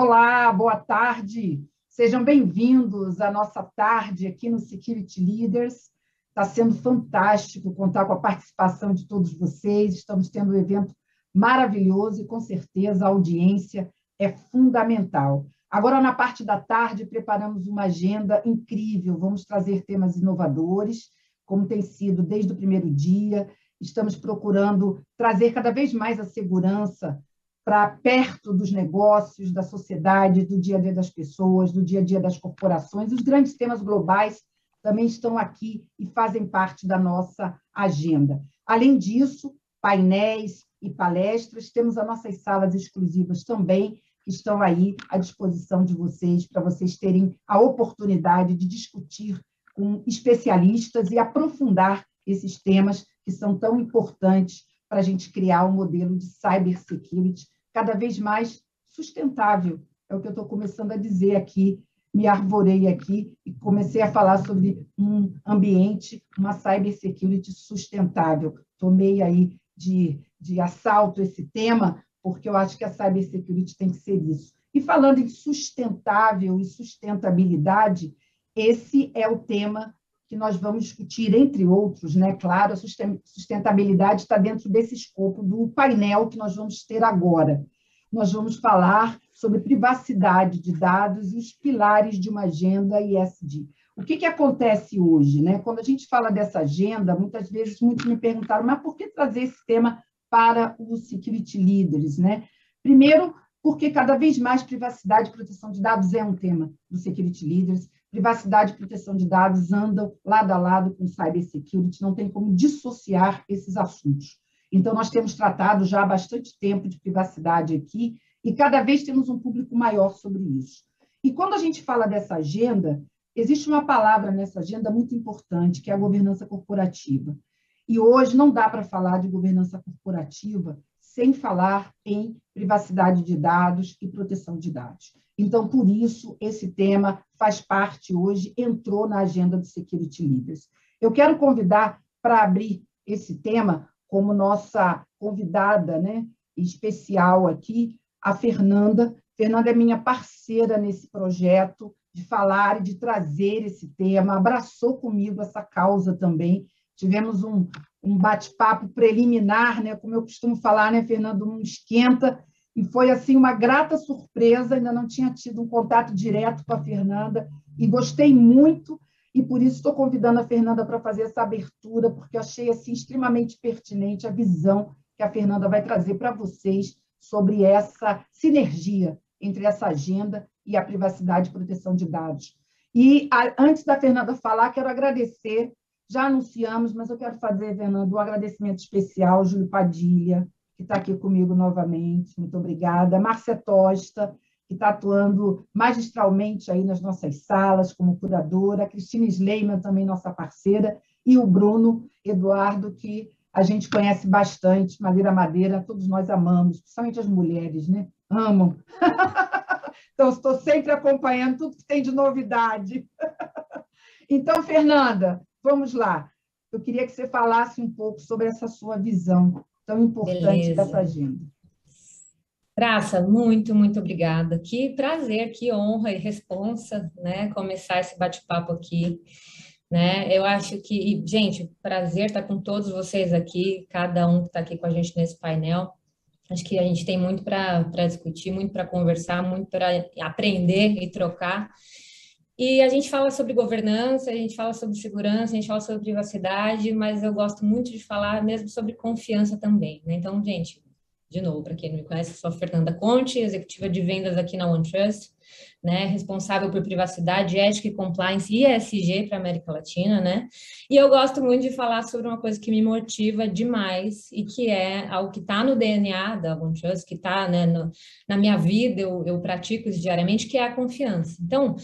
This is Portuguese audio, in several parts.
Olá, boa tarde. Sejam bem-vindos à nossa tarde aqui no Security Leaders. Está sendo fantástico contar com a participação de todos vocês. Estamos tendo um evento maravilhoso e, com certeza, a audiência é fundamental. Agora, na parte da tarde, preparamos uma agenda incrível. Vamos trazer temas inovadores, como tem sido desde o primeiro dia. Estamos procurando trazer cada vez mais a segurança para perto dos negócios, da sociedade, do dia a dia das pessoas, do dia a dia das corporações. Os grandes temas globais também estão aqui e fazem parte da nossa agenda. Além disso, painéis e palestras, temos as nossas salas exclusivas também, que estão aí à disposição de vocês, para vocês terem a oportunidade de discutir com especialistas e aprofundar esses temas que são tão importantes para a gente criar um modelo de cybersecurity cada vez mais sustentável. É o que eu estou começando a dizer aqui, me arvorei aqui e comecei a falar sobre um ambiente, uma cybersecurity sustentável. Tomei aí de assalto esse tema, porque eu acho que a cybersecurity tem que ser isso. E falando em sustentável e sustentabilidade, esse é o tema que nós vamos discutir, entre outros, né? Claro, a sustentabilidade está dentro desse escopo do painel que nós vamos ter agora. Nós vamos falar sobre privacidade de dados e os pilares de uma agenda ESG. O que acontece hoje, né? Quando a gente fala dessa agenda, muitas vezes muitos me perguntaram, mas por que trazer esse tema para os security leaders, né? Primeiro, porque cada vez mais privacidade e proteção de dados é um tema dos security leaders. Privacidade e proteção de dados andam lado a lado com cybersecurity, não tem como dissociar esses assuntos. Então, nós temos tratado já há bastante tempo de privacidade aqui e cada vez temos um público maior sobre isso. E quando a gente fala dessa agenda, existe uma palavra nessa agenda muito importante, que é a governança corporativa. E hoje não dá para falar de governança corporativa sem falar em privacidade de dados e proteção de dados. Então, por isso, esse tema faz parte hoje, entrou na agenda do Security Leaders. Eu quero convidar para abrir esse tema, como nossa convidada, né, especial aqui, a Fernanda. Fernanda é minha parceira nesse projeto de falar e de trazer esse tema, abraçou comigo essa causa também. Tivemos um bate-papo preliminar, né, como eu costumo falar, né, Fernanda, um esquenta, e foi assim uma grata surpresa, ainda não tinha tido um contato direto com a Fernanda, e gostei muito, e por isso estou convidando a Fernanda para fazer essa abertura, porque achei assim, extremamente pertinente a visão que a Fernanda vai trazer para vocês sobre essa sinergia entre essa agenda e a privacidade e proteção de dados. E antes da Fernanda falar, quero agradecer, já anunciamos, mas eu quero fazer, Fernanda, um agradecimento especial ao Júlio Padilha, que está aqui comigo novamente, muito obrigada. Márcia Tosta, que está atuando magistralmente aí nas nossas salas como curadora, a Cristina Sleiman, também nossa parceira, e o Bruno Eduardo, que a gente conhece bastante, Madeira, todos nós amamos, principalmente as mulheres, né? Amam. Então, estou sempre acompanhando tudo que tem de novidade. Então, Fernanda, vamos lá. Eu queria que você falasse um pouco sobre essa sua visão tão importante dessa agenda. Graça, muito, muito obrigada. Que prazer, que honra e responsa, né, começar esse bate-papo aqui, né? Eu acho que, gente, prazer estar com todos vocês aqui, cada um que está aqui com a gente nesse painel. Acho que a gente tem muito para discutir, muito para conversar, muito para aprender e trocar. E a gente fala sobre governança, a gente fala sobre segurança, a gente fala sobre privacidade, mas eu gosto muito de falar mesmo sobre confiança também, né? Então, gente, de novo, para quem não me conhece, eu sou a Fernanda Conte, executiva de vendas aqui na OneTrust, né? Responsável por privacidade, ética e compliance e ESG para a América Latina, né? E eu gosto muito de falar sobre uma coisa que me motiva demais e que é algo que está no DNA da OneTrust, que está, né, na minha vida, eu pratico isso diariamente, que é a confiança. Então,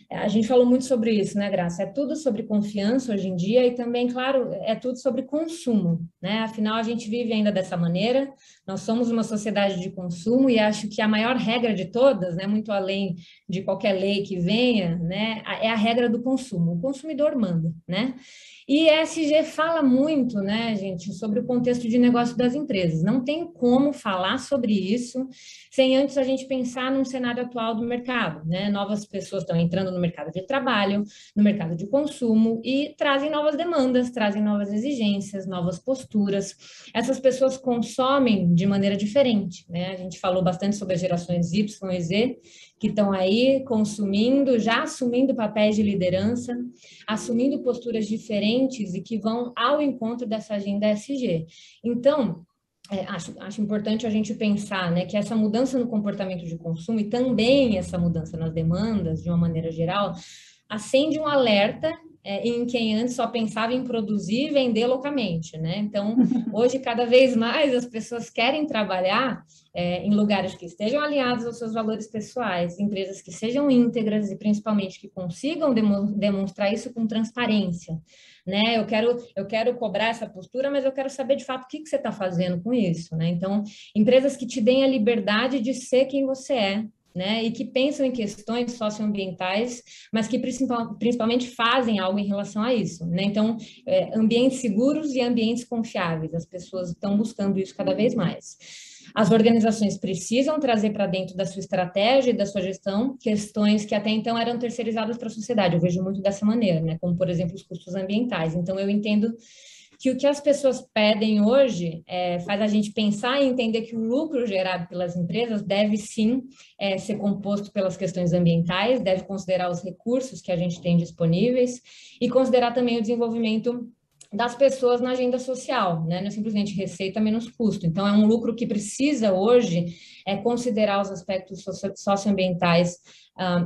a gente falou muito sobre isso, né, Graça? É tudo sobre confiança hoje em dia e também, claro, é tudo sobre consumo, né? Afinal, a gente vive ainda dessa maneira, nós somos uma sociedade de consumo e acho que a maior regra de todas, né, muito além de qualquer lei que venha, né, é a regra do consumo. O consumidor manda, né? E ESG fala muito, né, gente, sobre o contexto de negócio das empresas. Não tem como falar sobre isso sem antes a gente pensar num cenário atual do mercado, né? Novas pessoas estão entrando no mercado de trabalho, no mercado de consumo e trazem novas demandas, trazem novas exigências, novas posturas. Essas pessoas consomem de maneira diferente, né? A gente falou bastante sobre as gerações Y e Z, que estão aí consumindo, já assumindo papéis de liderança, assumindo posturas diferentes e que vão ao encontro dessa agenda ESG. Então, acho importante a gente pensar, né, que essa mudança no comportamento de consumo e também essa mudança nas demandas, de uma maneira geral, acende um alerta em quem antes só pensava em produzir e vender loucamente, né? Então, hoje, cada vez mais, as pessoas querem trabalhar em lugares que estejam alinhados aos seus valores pessoais, empresas que sejam íntegras e, principalmente, que consigam demonstrar isso com transparência, né? Eu quero cobrar essa postura, mas eu quero saber, de fato, o que você está fazendo com isso, né? Então, empresas que te deem a liberdade de ser quem você é, né, e que pensam em questões socioambientais, mas que principalmente fazem algo em relação a isso, né? Então, ambientes seguros e ambientes confiáveis, as pessoas estão buscando isso cada vez mais. As organizações precisam trazer para dentro da sua estratégia e da sua gestão questões que até então eram terceirizadas para a sociedade. Eu vejo muito dessa maneira, né? Como, por exemplo, os custos ambientais. Então, eu entendo que o que as pessoas pedem hoje faz a gente pensar e entender que o lucro gerado pelas empresas deve sim ser composto pelas questões ambientais, deve considerar os recursos que a gente tem disponíveis e considerar também o desenvolvimento das pessoas na agenda social, né? Não é simplesmente receita menos custo. Então, é um lucro que precisa hoje considerar os aspectos socioambientais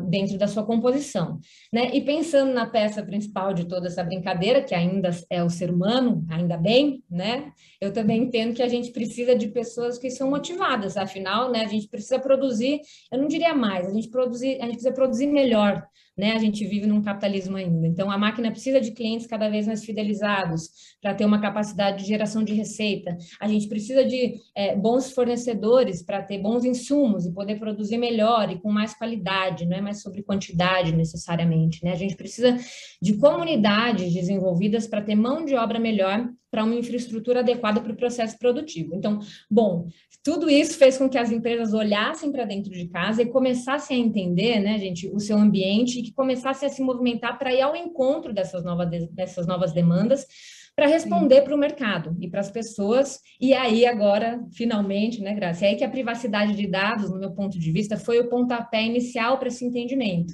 dentro da sua composição, né? E pensando na peça principal de toda essa brincadeira, que ainda é o ser humano, ainda bem, né? Eu também entendo que a gente precisa de pessoas que são motivadas, afinal, né? A gente precisa produzir, eu não diria mais, a gente precisa produzir melhor, né? A gente vive num capitalismo ainda. Então, a máquina precisa de clientes cada vez mais fidelizados para ter uma capacidade de geração de receita. A gente precisa de bons fornecedores para ter bons insumos e poder produzir melhor e com mais qualidade, não é mais sobre quantidade necessariamente, né? A gente precisa de comunidades desenvolvidas para ter mão de obra melhor para uma infraestrutura adequada para o processo produtivo. Então, bom, tudo isso fez com que as empresas olhassem para dentro de casa e começassem a entender, né, gente, o seu ambiente e que começassem a se movimentar para ir ao encontro dessas novas demandas, para responder para o mercado e para as pessoas. E aí, agora, finalmente, né, Graça? É aí que a privacidade de dados, no meu ponto de vista, foi o pontapé inicial para esse entendimento.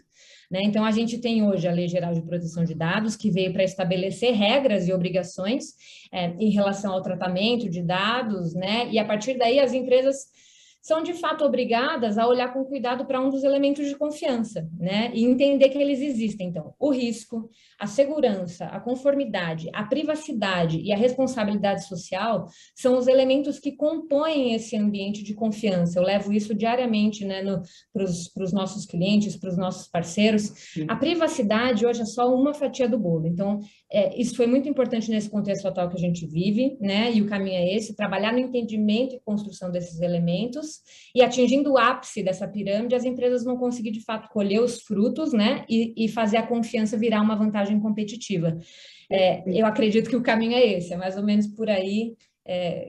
Né? Então, a gente tem hoje a Lei Geral de Proteção de Dados, que veio para estabelecer regras e obrigações em relação ao tratamento de dados, né? E a partir daí as empresas são de fato obrigadas a olhar com cuidado para um dos elementos de confiança, né? E entender que eles existem. Então, o risco, a segurança, a conformidade, a privacidade e a responsabilidade social são os elementos que compõem esse ambiente de confiança. Eu levo isso diariamente, né, para os nossos clientes, para os nossos parceiros. Sim. A privacidade hoje é só uma fatia do bolo. Então, isso foi muito importante nesse contexto atual que a gente vive, né? E o caminho é esse, trabalhar no entendimento e construção desses elementos, e atingindo o ápice dessa pirâmide, as empresas vão conseguir, de fato, colher os frutos, né? E fazer a confiança virar uma vantagem competitiva. Eu acredito que o caminho é esse, é mais ou menos por aí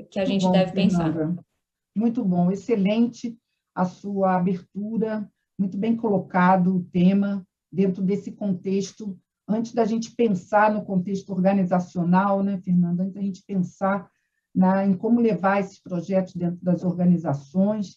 que a gente deve pensar. Muito bom, excelente a sua abertura, muito bem colocado o tema dentro desse contexto. Antes da gente pensar no contexto organizacional, né, Fernanda? Antes da gente pensar em como levar esses projetos dentro das organizações,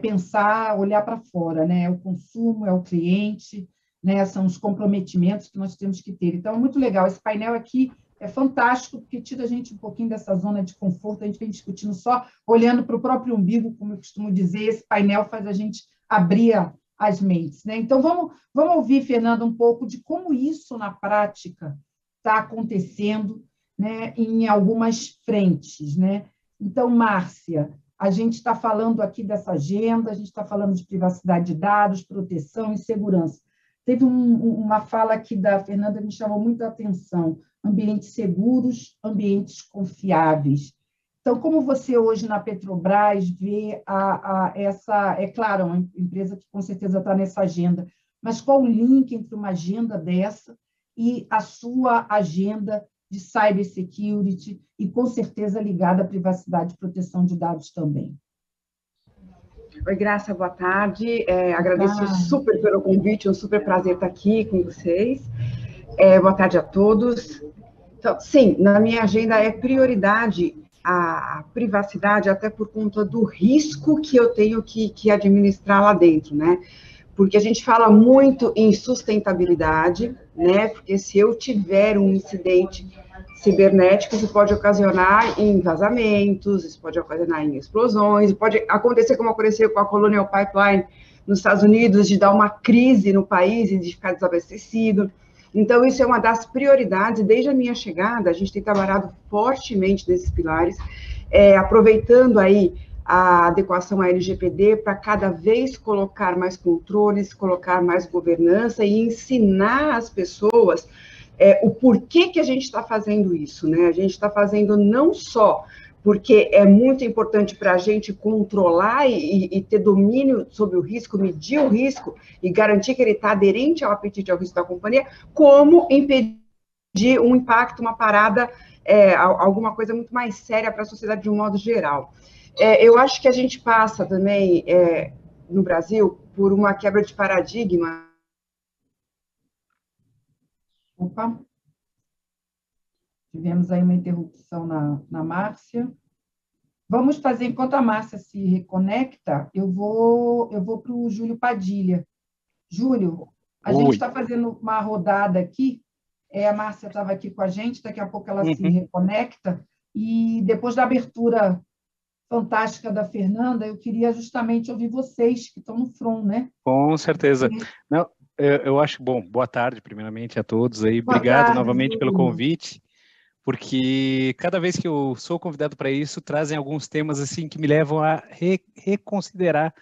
pensar, olhar para fora, né? É o consumo, é o cliente, né? São os comprometimentos que nós temos que ter. Então, é muito legal. Esse painel aqui é fantástico, porque tira a gente um pouquinho dessa zona de conforto, a gente vem discutindo só olhando para o próprio umbigo, como eu costumo dizer, esse painel faz a gente abrir as mentes, né? Então, vamos ouvir, Fernanda, um pouco de como isso, na prática, está acontecendo, né, em algumas frentes, né? Então, Márcia, a gente está falando aqui dessa agenda, a gente está falando de privacidade de dados, proteção e segurança. Teve uma fala aqui da Fernanda que me chamou muito a atenção: ambientes seguros, ambientes confiáveis. Então, como você hoje na Petrobras vê essa... É claro, uma empresa que com certeza está nessa agenda, mas qual o link entre uma agenda dessa e a sua agenda de cybersecurity e, com certeza, ligada à privacidade e proteção de dados também. Oi, Graça, boa tarde. Agradeço super pelo convite, um super prazer estar aqui com vocês. Boa tarde a todos. Então, sim, na minha agenda é prioridade a privacidade, até por conta do risco que eu tenho que administrar lá dentro, né? Porque a gente fala muito em sustentabilidade, né? Porque se eu tiver um incidente cibernético, isso pode ocasionar em vazamentos, isso pode ocasionar em explosões, pode acontecer como aconteceu com a Colonial Pipeline nos Estados Unidos, de dar uma crise no país e de ficar desabastecido. Então, isso é uma das prioridades. Desde a minha chegada, a gente tem trabalhado fortemente nesses pilares, aproveitando aí a adequação à LGPD para cada vez colocar mais controles, colocar mais governança e ensinar as pessoas o porquê que a gente está fazendo isso, né? A gente está fazendo não só porque é muito importante para a gente controlar e ter domínio sobre o risco, medir o risco e garantir que ele está aderente ao apetite ao risco da companhia, como impedir um impacto, uma parada, alguma coisa muito mais séria para a sociedade de um modo geral. Eu acho que a gente passa também, no Brasil, por uma quebra de paradigma. Opa! Tivemos aí uma interrupção na Márcia. Vamos fazer, enquanto a Márcia se reconecta, eu vou para o Júlio Padilha. Júlio, a gente está fazendo uma rodada aqui, a Márcia estava aqui com a gente, daqui a pouco ela se reconecta, e depois da abertura fantástica da Fernanda, eu queria justamente ouvir vocês, que estão no front, né? Com certeza. Não, eu acho bom. Boa tarde, primeiramente, a todos aí. Obrigado novamente pelo convite, porque cada vez que eu sou convidado para isso, trazem alguns temas assim que me levam a reconsiderar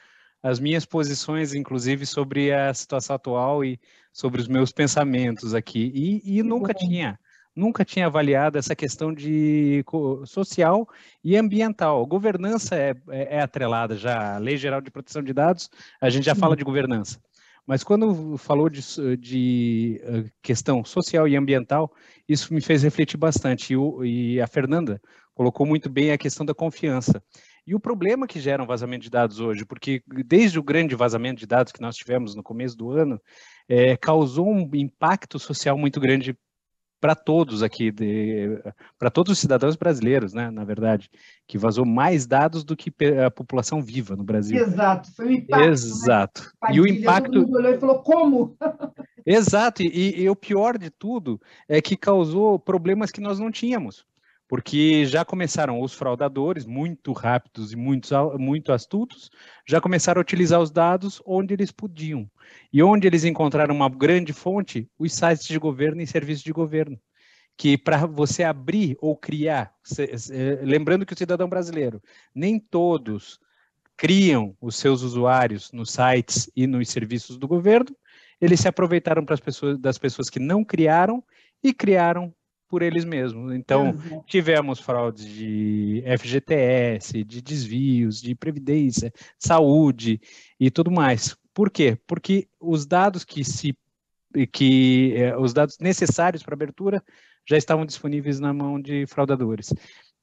as minhas posições, inclusive sobre a situação atual e sobre os meus pensamentos aqui. E nunca tinha avaliado essa questão de social e ambiental. Governança é atrelada já à Lei Geral de Proteção de Dados, a gente já fala de governança. Mas quando falou de questão social e ambiental, isso me fez refletir bastante. E a Fernanda colocou muito bem a questão da confiança. E o problema que gera um vazamento de dados hoje, porque desde o grande vazamento de dados que nós tivemos no começo do ano, causou um impacto social muito grande para todos aqui, para todos os cidadãos brasileiros, né, na verdade, que vazou mais dados do que a população viva no Brasil. Exato, foi um impacto. Exato. Né? Padilha, e o impacto... Todo mundo olhou e falou, como? Exato, e o pior de tudo é que causou problemas que nós não tínhamos, porque já começaram os fraudadores, muito rápidos e muito astutos, já começaram a utilizar os dados onde eles podiam. E onde eles encontraram uma grande fonte, os sites de governo e serviços de governo, que para você abrir ou criar, lembrando que o cidadão brasileiro, nem todos criam os seus usuários nos sites e nos serviços do governo, eles se aproveitaram das pessoas que não criaram e criaram por eles mesmos. Então, tivemos fraudes de FGTS, de desvios, de previdência, saúde e tudo mais. Por quê? Porque os dados os dados necessários para abertura já estavam disponíveis na mão de fraudadores.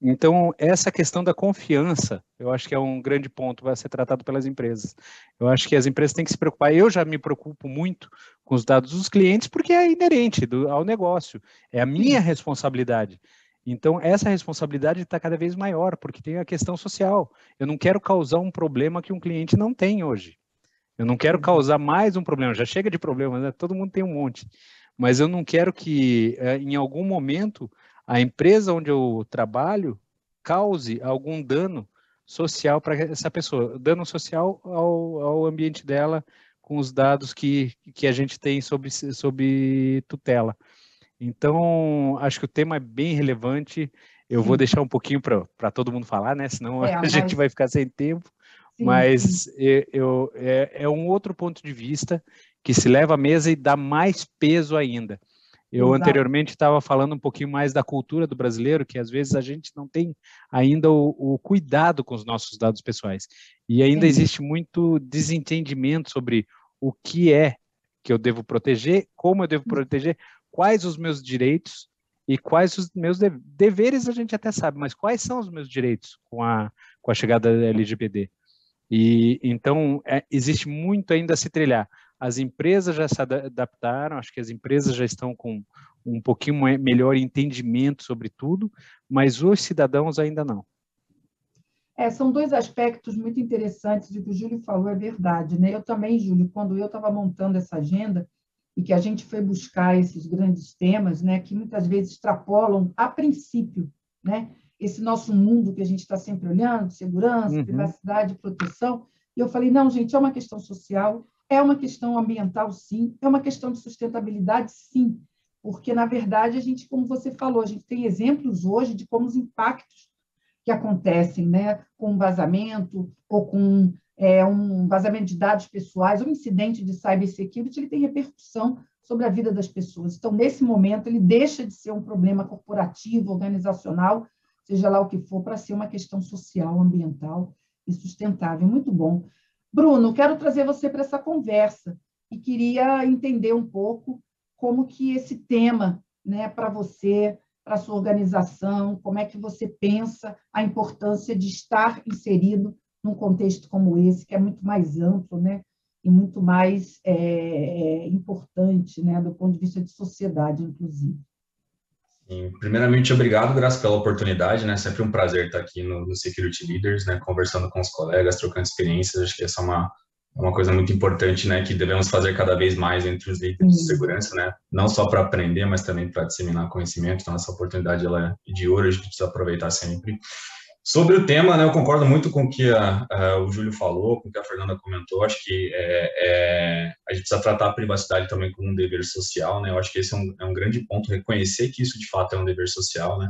Então, essa questão da confiança, eu acho que é um grande ponto a ser tratado pelas empresas. Eu acho que as empresas têm que se preocupar. Eu já me preocupo muito com os dados dos clientes, porque é inerente ao negócio. É a minha responsabilidade. Então, essa responsabilidade está cada vez maior, porque tem a questão social. Eu não quero causar um problema que um cliente não tem hoje. Eu não quero causar mais um problema. Já chega de problemas, né? Todo mundo tem um monte. Mas eu não quero que, em algum momento, a empresa onde eu trabalho cause algum dano social para essa pessoa, dano social ao ambiente dela com os dados que a gente tem sob tutela. Então, acho que o tema é bem relevante. Eu vou deixar um pouquinho para todo mundo falar, né? Senão a gente vai ficar sem tempo. Mas é um outro ponto de vista que se leva à mesa e dá mais peso ainda. Eu anteriormente estava falando um pouquinho mais da cultura do brasileiro, que às vezes a gente não tem ainda o cuidado com os nossos dados pessoais. E ainda existe muito desentendimento sobre o que é que eu devo proteger, como eu devo proteger, quais os meus direitos e quais os meus deveres a gente até sabe, mas quais são os meus direitos com a chegada da LGPD? E então existe muito ainda a se trilhar. As empresas já se adaptaram, acho que as empresas já estão com um pouquinho melhor entendimento sobre tudo, mas os cidadãos ainda não. São dois aspectos muito interessantes, e o que o Júlio falou é verdade, né? Eu também, Júlio, quando eu estava montando essa agenda e que a gente foi buscar esses grandes temas, né, que muitas vezes extrapolam, a princípio, né, esse nosso mundo que a gente está sempre olhando, segurança, privacidade, proteção, e eu falei, não, gente, é uma questão social, é uma questão ambiental, sim, é uma questão de sustentabilidade, sim, porque, na verdade, a gente, como você falou, a gente tem exemplos hoje de como os impactos que acontecem, né, com um vazamento ou com um vazamento de dados pessoais, um incidente de cybersecurity, ele tem repercussão sobre a vida das pessoas. Então, nesse momento, ele deixa de ser um problema corporativo, organizacional, seja lá o que for, para ser uma questão social, ambiental e sustentável. Muito bom. Bruno, quero trazer você para essa conversa e queria entender um pouco como que esse tema, né, para você, para a sua organização, como é que você pensa a importância de estar inserido num contexto como esse, que é muito mais amplo, né, e muito mais importante, né, do ponto de vista de sociedade, inclusive. Sim, primeiramente, obrigado, Graça, pela oportunidade, né, sempre um prazer estar aqui no Security Leaders, né, conversando com os colegas, trocando experiências, acho que essa é uma coisa muito importante, né, que devemos fazer cada vez mais entre os líderes de segurança, né, não só para aprender, mas também para disseminar conhecimento, então essa oportunidade ela é de ouro, a gente precisa aproveitar sempre. Sobre o tema, né, eu concordo muito com o que o Júlio falou, com o que a Fernanda comentou, acho que a gente precisa tratar a privacidade também como um dever social, né, eu acho que esse é um grande ponto, reconhecer que isso de fato é um dever social, né,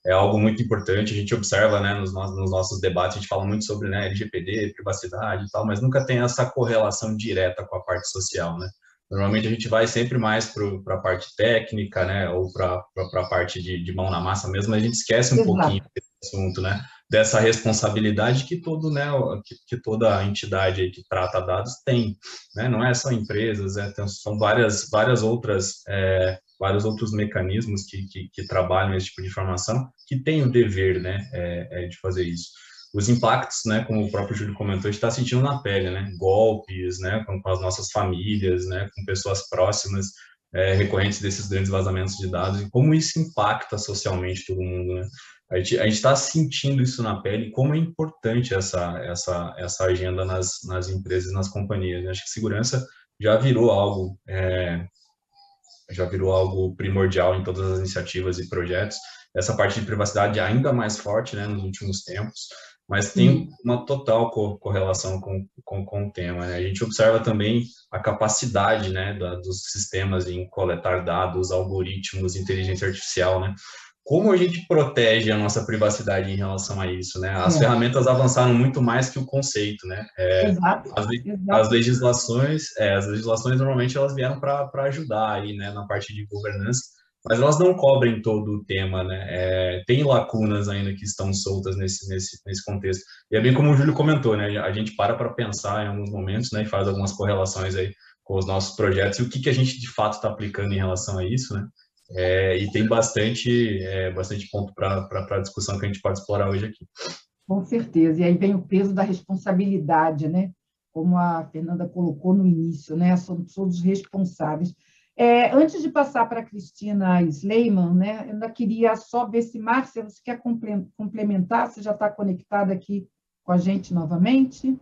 é algo muito importante, a gente observa, né, nos nossos debates, a gente fala muito sobre, né, LGPD, privacidade e tal, mas nunca tem essa correlação direta com a parte social, né. Normalmente a gente vai sempre mais para a parte técnica, né, ou para a parte de mão na massa mesmo, mas a gente esquece um pouquinho desse assunto, né, dessa responsabilidade que que toda entidade aí que trata dados tem, né, não é só empresas, são vários outros mecanismos que trabalham esse tipo de informação, que têm o dever, né, de fazer isso. Os impactos, né, como o próprio Júlio comentou, a gente está sentindo na pele, né, golpes, né, com as nossas famílias, né, com pessoas próximas, recorrentes desses grandes vazamentos de dados, e como isso impacta socialmente todo mundo, né. A gente está sentindo isso na pele, como é importante essa agenda nas empresas e nas companhias. Acho que segurança já virou algo primordial em todas as iniciativas e projetos. Essa parte de privacidade é ainda mais forte, né, nos últimos tempos, mas tem uma total correlação com o tema, né? A gente observa também a capacidade, né, dos sistemas em coletar dados, algoritmos, inteligência artificial, né? Como a gente protege a nossa privacidade em relação a isso, né? As ferramentas avançaram muito mais que o conceito, né? Exato. As legislações normalmente elas vieram para ajudar aí, né, na parte de governança, mas elas não cobrem todo o tema, né? Tem lacunas ainda que estão soltas nesse contexto. E é bem como o Júlio comentou, né? A gente para pensar em alguns momentos, né, e faz algumas correlações aí com os nossos projetos e o que a gente de fato está aplicando em relação a isso, né? E tem bastante ponto para a discussão que a gente pode explorar hoje aqui. Com certeza. E aí vem o peso da responsabilidade, né? Como a Fernanda colocou no início, né? Somos todos responsáveis. Antes de passar para a Cristina Sleiman, né? Eu ainda queria só ver se, Márcia, você quer complementar? Você já está conectada aqui com a gente novamente?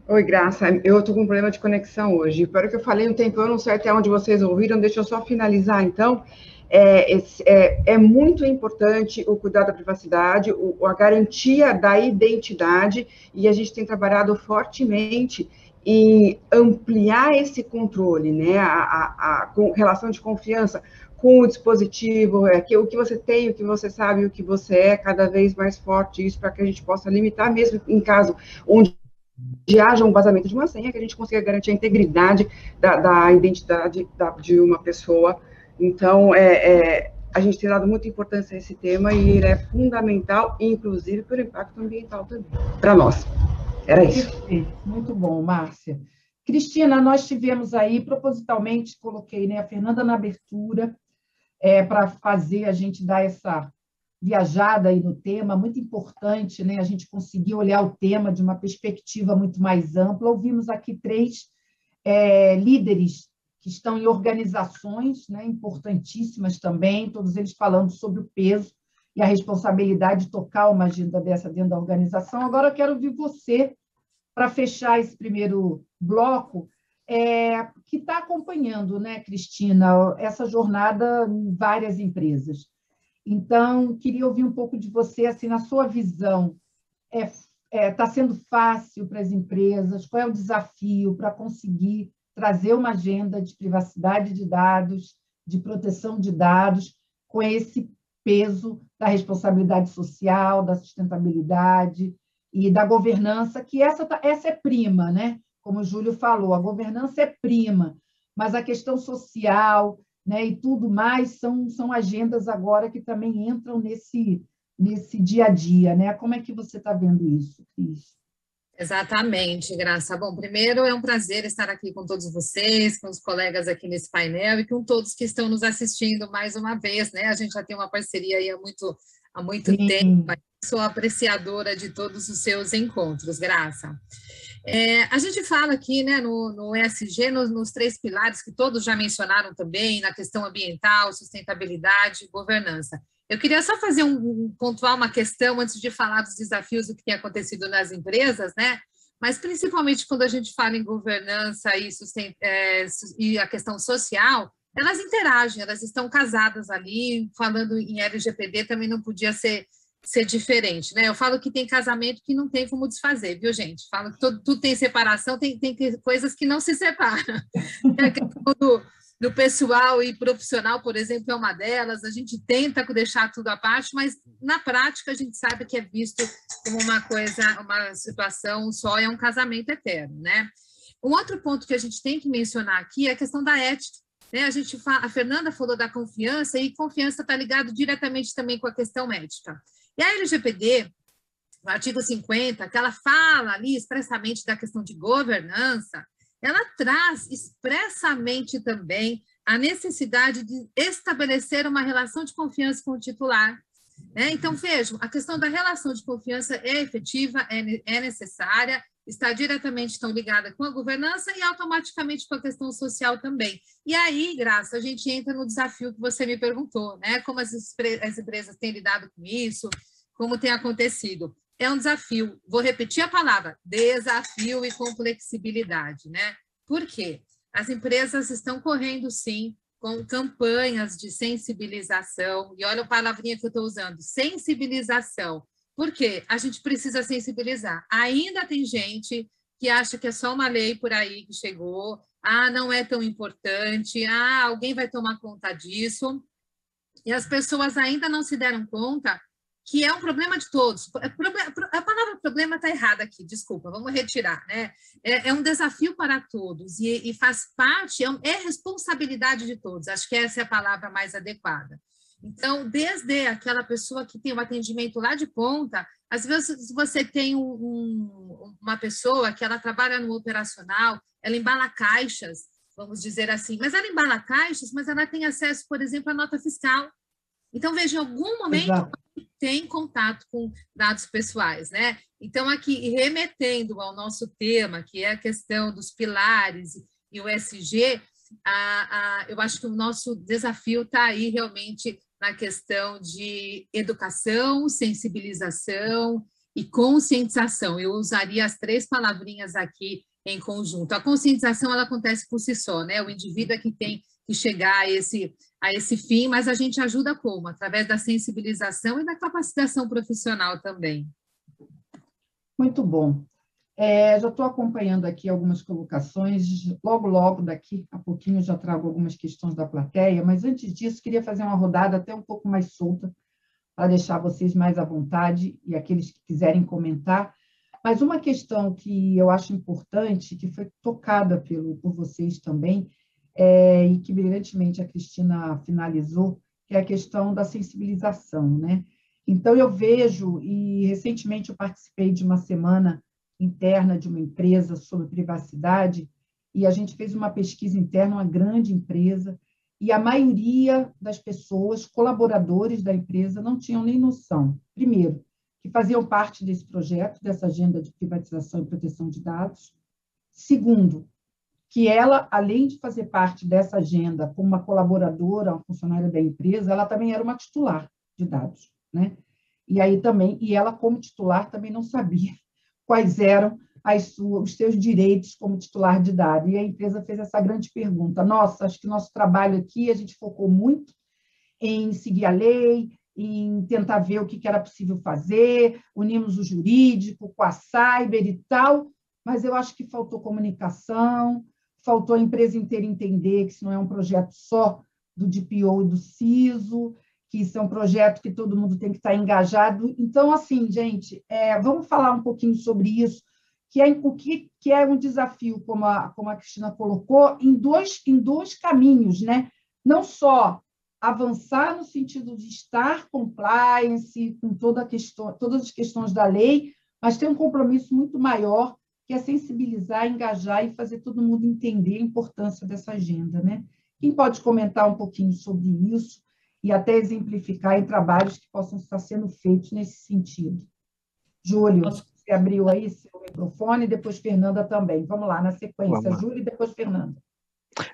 Oi, Graça, eu estou com um problema de conexão hoje. Para o que eu falei um tempo, eu não sei até onde vocês ouviram, deixa eu só finalizar, então. É muito importante o cuidado da privacidade, a garantia da identidade, e a gente tem trabalhado fortemente em ampliar esse controle, né, com relação de confiança com o dispositivo, o que você tem, o que você sabe, o que você é, cada vez mais forte, isso para que a gente possa limitar, mesmo em caso onde haja um vazamento de uma senha, que a gente consiga garantir a integridade da identidade de uma pessoa. Então, a gente tem dado muita importância a esse tema e ele é fundamental, inclusive pelo impacto ambiental também, para nós. Era isso. Perfeito. Muito bom, Márcia. Cristina, nós tivemos aí, propositalmente, coloquei, né, a Fernanda na abertura, para fazer a gente dar essa viajada aí no tema, muito importante, né? A gente conseguir olhar o tema de uma perspectiva muito mais ampla. Ouvimos aqui 3 líderes que estão em organizações, né, importantíssimas também, todos eles falando sobre o peso e a responsabilidade de tocar uma agenda dessa dentro da organização. Agora eu quero ouvir você, para fechar esse primeiro bloco, que está acompanhando, né, Cristina, essa jornada em várias empresas. Então, queria ouvir um pouco de você, assim, na sua visão, está sendo fácil para as empresas? Qual é o desafio para conseguir trazer uma agenda de privacidade de dados, de proteção de dados, com esse peso da responsabilidade social, da sustentabilidade e da governança, que essa é prima, né? Como o Júlio falou, a governança é prima, mas a questão social, né, e tudo mais são agendas agora que também entram nesse dia a dia, né? Como é que você está vendo isso, Cris? Exatamente, Graça. Bom, primeiro é um prazer estar aqui com todos vocês, com os colegas aqui nesse painel e com todos que estão nos assistindo mais uma vez, né? A gente já tem uma parceria aí há muito tempo. Sou apreciadora de todos os seus encontros, Graça. A gente fala aqui, né, no ESG, nos 3 pilares que todos já mencionaram também, na questão ambiental, sustentabilidade e governança. Eu queria só pontuar uma questão antes de falar dos desafios do que tem acontecido nas empresas, né? Mas principalmente quando a gente fala em governança e a questão social, elas interagem, elas estão casadas ali, falando em LGPD também não podia ser diferente, né? Eu falo que tem casamento que não tem como desfazer, viu, gente? Falo que tudo tem separação, tem coisas que não se separam. A questão do pessoal e profissional, por exemplo, é uma delas. A gente tenta deixar tudo à parte, mas na prática a gente sabe que é visto como uma situação só, é um casamento eterno, né? Um outro ponto que a gente tem que mencionar aqui é a questão da ética, né? A Fernanda falou da confiança, e confiança está ligado diretamente também com a questão ética. E a LGPD, o artigo 50, que ela fala ali expressamente da questão de governança, ela traz expressamente também a necessidade de estabelecer uma relação de confiança com o titular, né? Então, vejam, a questão da relação de confiança é efetiva, é necessária, está diretamente tão ligada com a governança e automaticamente com a questão social também. E aí, Graça, a gente entra no desafio que você me perguntou, né? Como as empresas têm lidado com isso, como tem acontecido. É um desafio, vou repetir a palavra, desafio e complexibilidade, né? Por quê? As empresas estão correndo, sim, com campanhas de sensibilização, e olha a palavrinha que eu estou usando, sensibilização. Por quê? A gente precisa sensibilizar. Ainda tem gente que acha que é só uma lei por aí que chegou, não é tão importante, alguém vai tomar conta disso, e as pessoas ainda não se deram conta que é um problema de todos. A palavra problema está errada aqui, desculpa, vamos retirar, né? É um desafio para todos e faz parte, é responsabilidade de todos, acho que essa é a palavra mais adequada. Então, desde aquela pessoa que tem um atendimento lá de ponta, às vezes você tem uma pessoa que ela trabalha no operacional, ela embala caixas, vamos dizer assim, mas ela embala caixas, mas ela tem acesso, por exemplo, à nota fiscal. Então, veja, em algum momento tem contato com dados pessoais, né? Então, aqui, remetendo ao nosso tema, que é a questão dos pilares e o ESG, eu acho que o nosso desafio está aí realmente na questão de educação, sensibilização e conscientização. Eu usaria as 3 palavrinhas aqui em conjunto. A conscientização, ela acontece por si só, né? O indivíduo é que tem que chegar a esse fim, mas a gente ajuda como? Através da sensibilização e da capacitação profissional também. Muito bom. Já estou acompanhando aqui algumas colocações, logo daqui a pouquinho já trago algumas questões da plateia, mas antes disso queria fazer uma rodada até um pouco mais solta, para deixar vocês mais à vontade e aqueles que quiserem comentar. Mas uma questão que eu acho importante, que foi tocada por vocês também, e que brilhantemente a Cristina finalizou, que é a questão da sensibilização, né? Então, eu vejo, e recentemente eu participei de uma semana interna de uma empresa sobre privacidade, e a gente fez uma pesquisa interna, uma grande empresa, e a maioria das pessoas, colaboradores da empresa, não tinham nem noção, primeiro, que faziam parte desse projeto, dessa agenda de privatização e proteção de dados. Segundo, que ela, além de fazer parte dessa agenda como uma colaboradora, uma funcionária da empresa, ela também era uma titular de dados, né? E aí também, e ela como titular também não sabia quais eram os seus direitos como titular de dados. E a empresa fez essa grande pergunta. Nossa, acho que nosso trabalho aqui, a gente focou muito em seguir a lei, em tentar ver o que era possível fazer, unimos o jurídico com a cyber e tal, mas eu acho que faltou comunicação, faltou a empresa inteira entender que isso não é um projeto só do DPO e do CISO, que isso é um projeto que todo mundo tem que estar engajado. Então, assim, gente, vamos falar um pouquinho sobre isso, que é um desafio, como a Cristina colocou, em dois caminhos, né? Não só avançar no sentido de estar compliance com todas as questões da lei, mas ter um compromisso muito maior, que é sensibilizar, engajar e fazer todo mundo entender a importância dessa agenda, né? Quem pode comentar um pouquinho sobre isso e até exemplificar em trabalhos que possam estar sendo feitos nesse sentido? Júlio, você abriu aí seu microfone, depois Fernanda também. Vamos lá, na sequência, Júlio e depois Fernanda.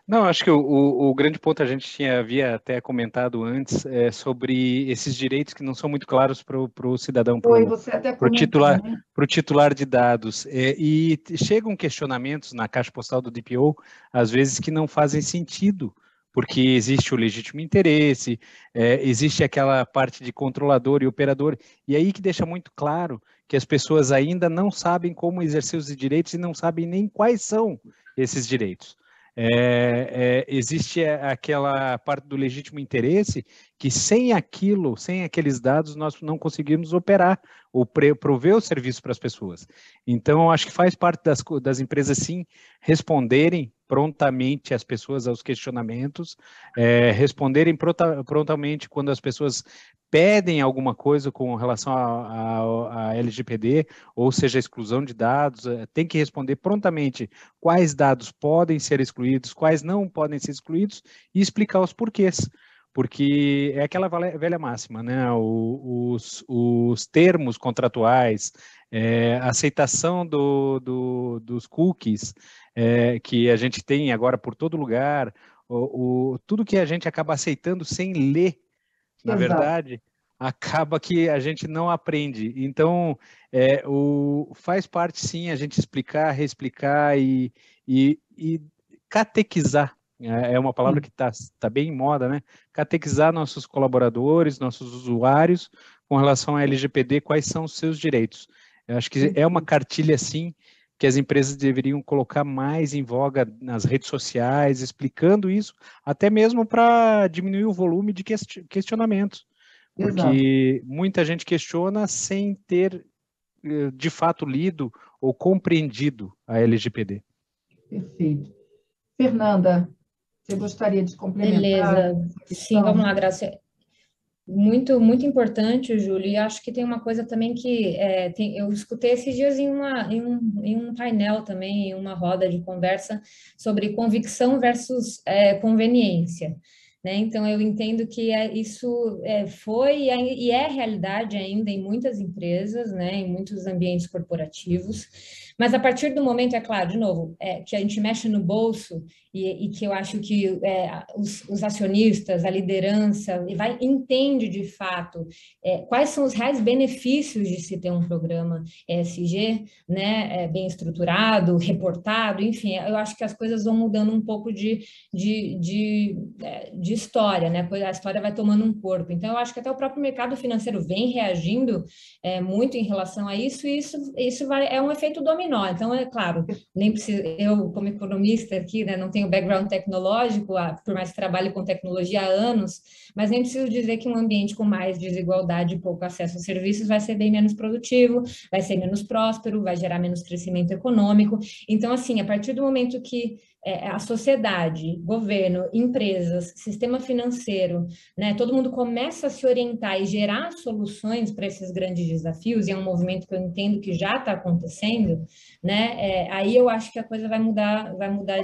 Não, acho que o grande ponto a gente havia até comentado antes sobre esses direitos que não são muito claros para o cidadão, para o titular de dados. E chegam questionamentos na caixa postal do DPO, às vezes, que não fazem sentido, porque existe o legítimo interesse, existe aquela parte de controlador e operador, e aí que deixa muito claro que as pessoas ainda não sabem como exercer os direitos e não sabem nem quais são esses direitos. Existe aquela parte do legítimo interesse que sem aqueles dados, nós não conseguimos operar ou prover o serviço para as pessoas. Então, acho que faz parte das empresas, sim, responderem prontamente as pessoas aos questionamentos, responderem prontamente quando as pessoas pedem alguma coisa com relação a LGPD, ou seja, exclusão de dados, tem que responder prontamente quais dados podem ser excluídos, quais não podem ser excluídos, e explicar os porquês. Porque é aquela velha máxima, né? Os termos contratuais, a aceitação dos cookies, que a gente tem agora por todo lugar, tudo que a gente acaba aceitando sem ler, na verdade, acaba que a gente não aprende. Então, faz parte, sim, a gente explicar, reexplicar e catequizar. É uma palavra que tá bem em moda, né? Catequizar nossos colaboradores, nossos usuários, com relação à LGPD, quais são os seus direitos. Eu acho que é uma cartilha, sim, que as empresas deveriam colocar mais em voga nas redes sociais, explicando isso, até mesmo para diminuir o volume de questionamentos. Porque muita gente questiona sem ter, de fato, lido ou compreendido a LGPD. Perfeito. Fernanda, você gostaria de complementar? Beleza. Sim, vamos lá, Graça. Muito, muito importante, Júlio, e acho que tem uma coisa também que eu escutei esses dias em um painel também, em uma roda de conversa sobre convicção versus conveniência, né? Então, eu entendo que isso foi e é realidade ainda em muitas empresas, né? Em muitos ambientes corporativos, mas a partir do momento, é claro, de novo, que a gente mexe no bolso e que eu acho que os acionistas, a liderança, entende de fato quais são os reais benefícios de se ter um programa ESG, né, bem estruturado, reportado, enfim, eu acho que as coisas vão mudando um pouco de história, né, a história vai tomando um corpo. Então, eu acho que até o próprio mercado financeiro vem reagindo muito em relação a isso, e isso é um efeito dominó. Então, é claro, nem preciso, eu como economista aqui, né, não tenho background tecnológico, por mais que trabalhe com tecnologia há anos, mas nem preciso dizer que um ambiente com mais desigualdade e pouco acesso a serviços vai ser bem menos produtivo, vai ser menos próspero, vai gerar menos crescimento econômico. Então, assim, a partir do momento que a sociedade, governo, empresas, sistema financeiro, né, todo mundo começa a se orientar e gerar soluções para esses grandes desafios, e é um movimento que eu entendo que já está acontecendo, né, aí eu acho que a coisa vai mudar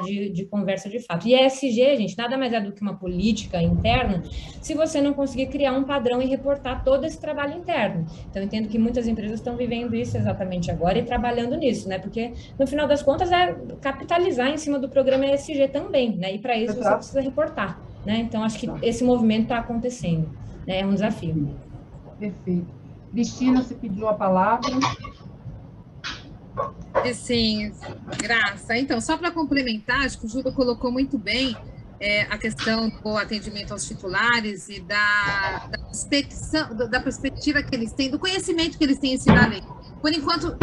de conversa de fato. E a ESG, gente, nada mais é do que uma política interna, se você não conseguir criar um padrão e reportar todo esse trabalho interno. Então, eu entendo que muitas empresas estão vivendo isso exatamente agora e trabalhando nisso, né, porque no final das contas é capitalizar em cima do programa ESG também, né? E para isso você precisa reportar, né? Então acho que esse movimento está acontecendo, né? É um desafio. Perfeito. Cristina, você pediu a palavra? Sim, Graça. Então, só para complementar, acho que o Júlio colocou muito bem a questão do atendimento aos titulares e da perspectiva que eles têm, do conhecimento que eles têm em si da lei. Por enquanto,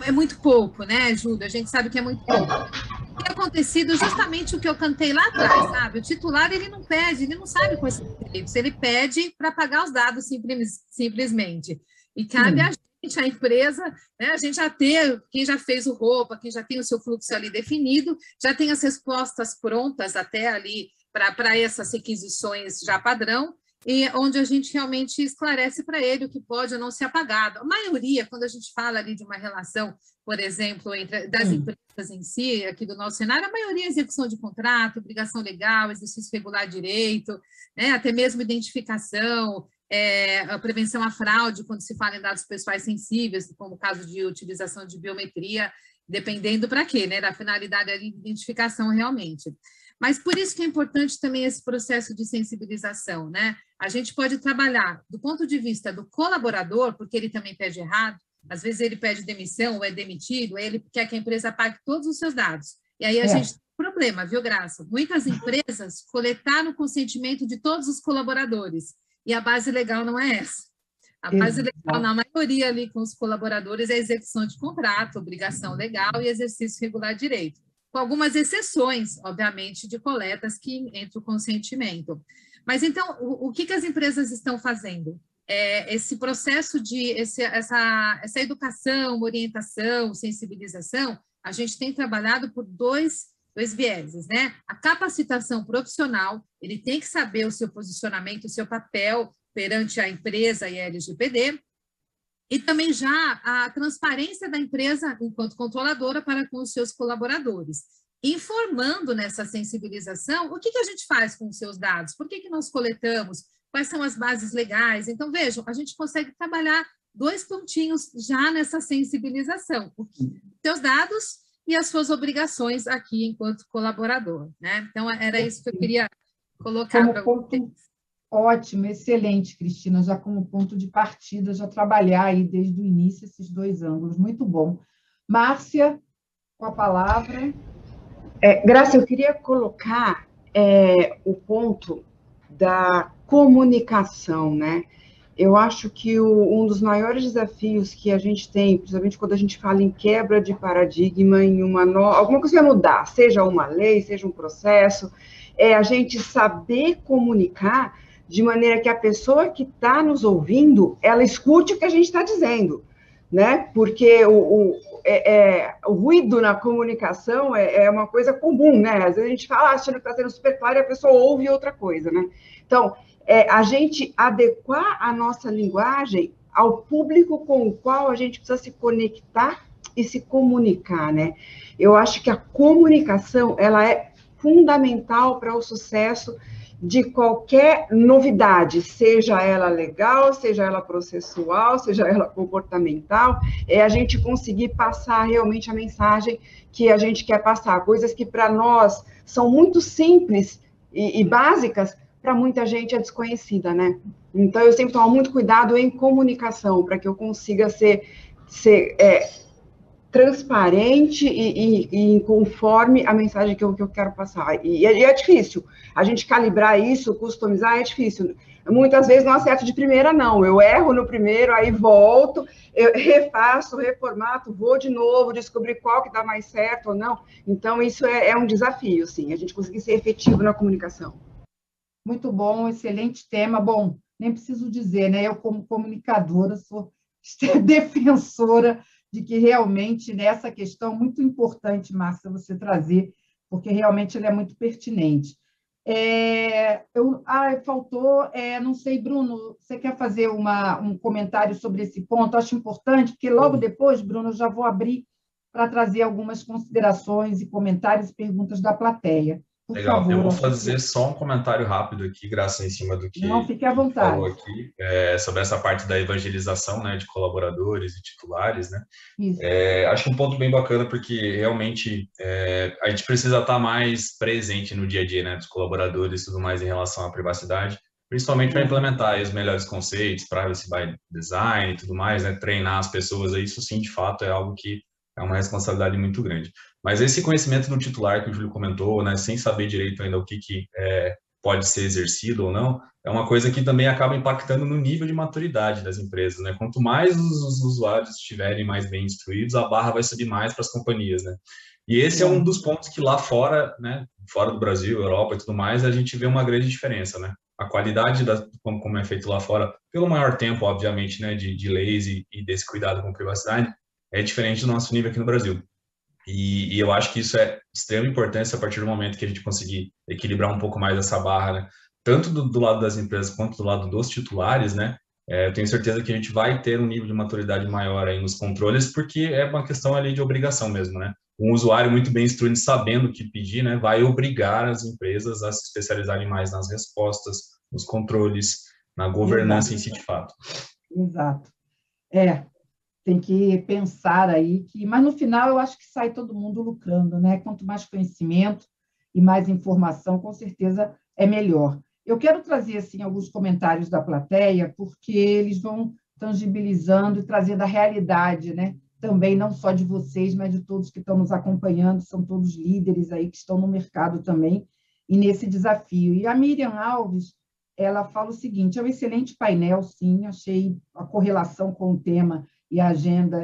é muito pouco, né, Júlio? A gente sabe que é muito pouco. Tem acontecido justamente o que eu cantei lá atrás, sabe? O titular, ele não pede, ele não sabe quais são os direitos, ele pede para pagar os dados simplesmente. E cabe a gente, a empresa, né, a gente já ter, quem já fez o roupa, quem já tem o seu fluxo ali definido, já tem as respostas prontas até ali para essas requisições já padrão, e onde a gente realmente esclarece para ele o que pode ou não ser apagado. A maioria, quando a gente fala ali de uma relação, por exemplo, das empresas em si, aqui do nosso cenário, a maioria é execução de contrato, obrigação legal, exercício regular de direito, né, até mesmo identificação, a prevenção à fraude, quando se fala em dados pessoais sensíveis, como o caso de utilização de biometria, dependendo para quê, né, da finalidade ali de identificação realmente. Mas por isso que é importante também esse processo de sensibilização, né? A gente pode trabalhar do ponto de vista do colaborador, porque ele também pede errado, às vezes ele pede demissão ou é demitido, ele quer que a empresa pague todos os seus dados. E aí a gente tem um problema, viu, Graça? Muitas empresas coletaram o consentimento de todos os colaboradores, e a base legal não é essa. A base legal, na maioria ali com os colaboradores, é a execução de contrato, obrigação legal e exercício regular de direito, com algumas exceções, obviamente, de coletas que entra o consentimento. Mas, então, o que as empresas estão fazendo? Esse processo de essa educação, orientação, sensibilização, a gente tem trabalhado por dois vieses, né? A capacitação profissional, ele tem que saber o seu posicionamento, o seu papel perante a empresa e a LGPD, e também já a transparência da empresa enquanto controladora para com os seus colaboradores, informando nessa sensibilização o que a gente faz com os seus dados, por que nós coletamos, quais são as bases legais. Então, vejam, a gente consegue trabalhar 2 pontinhos já nessa sensibilização, os seus dados e as suas obrigações aqui enquanto colaborador, né? Então, era isso que eu queria colocar para vocês. Ótimo, excelente, Cristina, já como ponto de partida, já trabalhar aí desde o início esses 2 ângulos, muito bom. Márcia, com a palavra. Graça, eu queria colocar o ponto da comunicação, né? Eu acho que um dos maiores desafios que a gente tem, principalmente quando a gente fala em quebra de paradigma, em alguma coisa vai mudar, seja uma lei, seja um processo, é a gente saber comunicar de maneira que a pessoa que está nos ouvindo, ela escute o que a gente está dizendo, né? Porque o ruído na comunicação é uma coisa comum, né? Às vezes a gente fala, achando que está sendo super claro, e a pessoa ouve outra coisa, né? Então, a gente adequar a nossa linguagem ao público com o qual a gente precisa se conectar e se comunicar, né? Eu acho que a comunicação, ela é fundamental para o sucesso de qualquer novidade, seja ela legal, seja ela processual, seja ela comportamental, a gente conseguir passar realmente a mensagem que a gente quer passar, coisas que para nós são muito simples e básicas, para muita gente é desconhecida, né? Então, eu sempre tomo muito cuidado em comunicação, para que eu consiga ser transparente e conforme a mensagem que eu quero passar. E é difícil. A gente calibrar isso, customizar, é difícil. Muitas vezes não acerto de primeira, não. Eu erro no primeiro, aí volto, eu refaço, reformato, vou de novo, descobrir qual que dá mais certo ou não. Então, isso é um desafio, sim, a gente conseguir ser efetivo na comunicação. Muito bom, excelente tema. Bom, nem preciso dizer, né? Eu, como comunicadora, sou defensora de que realmente nessa questão muito importante, Márcia, você trazer porque realmente ele é muito pertinente. Faltou, não sei, Bruno, você quer fazer um comentário sobre esse ponto? Acho importante, porque logo depois, Bruno, eu já vou abrir para trazer algumas considerações e comentários e perguntas da plateia. Por Legal, favor, eu vou fazer só um comentário rápido aqui, Graça, em cima do que não, fique à vontade. falou aqui, sobre essa parte da evangelização, né, de colaboradores e titulares, né? Acho um ponto bem bacana, porque realmente a gente precisa estar mais presente no dia a dia, né, dos colaboradores e tudo mais em relação à privacidade, principalmente para implementar aí os melhores conceitos, privacy by design e tudo mais, né, treinar as pessoas, isso sim, de fato, é algo que é uma responsabilidade muito grande. Mas esse conhecimento do titular que o Júlio comentou, né, sem saber direito ainda o que pode ser exercido ou não, é uma coisa que também acaba impactando no nível de maturidade das empresas, né? Quanto mais os usuários estiverem mais bem instruídos, a barra vai subir mais para as companhias, né? E esse é um dos pontos que lá fora, né, fora do Brasil, Europa e tudo mais, a gente vê uma grande diferença, né? A qualidade como é feito lá fora, pelo maior tempo, obviamente, né, de leis e desse cuidado com a privacidade, é diferente do nosso nível aqui no Brasil. E eu acho que isso é de extrema importância a partir do momento que a gente conseguir equilibrar um pouco mais essa barra, né? Tanto do lado das empresas quanto do lado dos titulares, né? Eu tenho certeza que a gente vai ter um nível de maturidade maior aí nos controles, porque é uma questão ali de obrigação mesmo, né? Um usuário muito bem instruído, sabendo o que pedir, né? Vai obrigar as empresas a se especializarem mais nas respostas, nos controles, na governança em si de fato. Exato. Tem que pensar aí mas no final eu acho que sai todo mundo lucrando, né? Quanto mais conhecimento e mais informação, com certeza é melhor. Eu quero trazer assim alguns comentários da plateia, porque eles vão tangibilizando e trazendo a realidade, né? Também não só de vocês, mas de todos que estão nos acompanhando, são todos líderes aí que estão no mercado também e nesse desafio. E a Miriam Alves, ela fala o seguinte: é um excelente painel, sim, achei a correlação com o tema e a agenda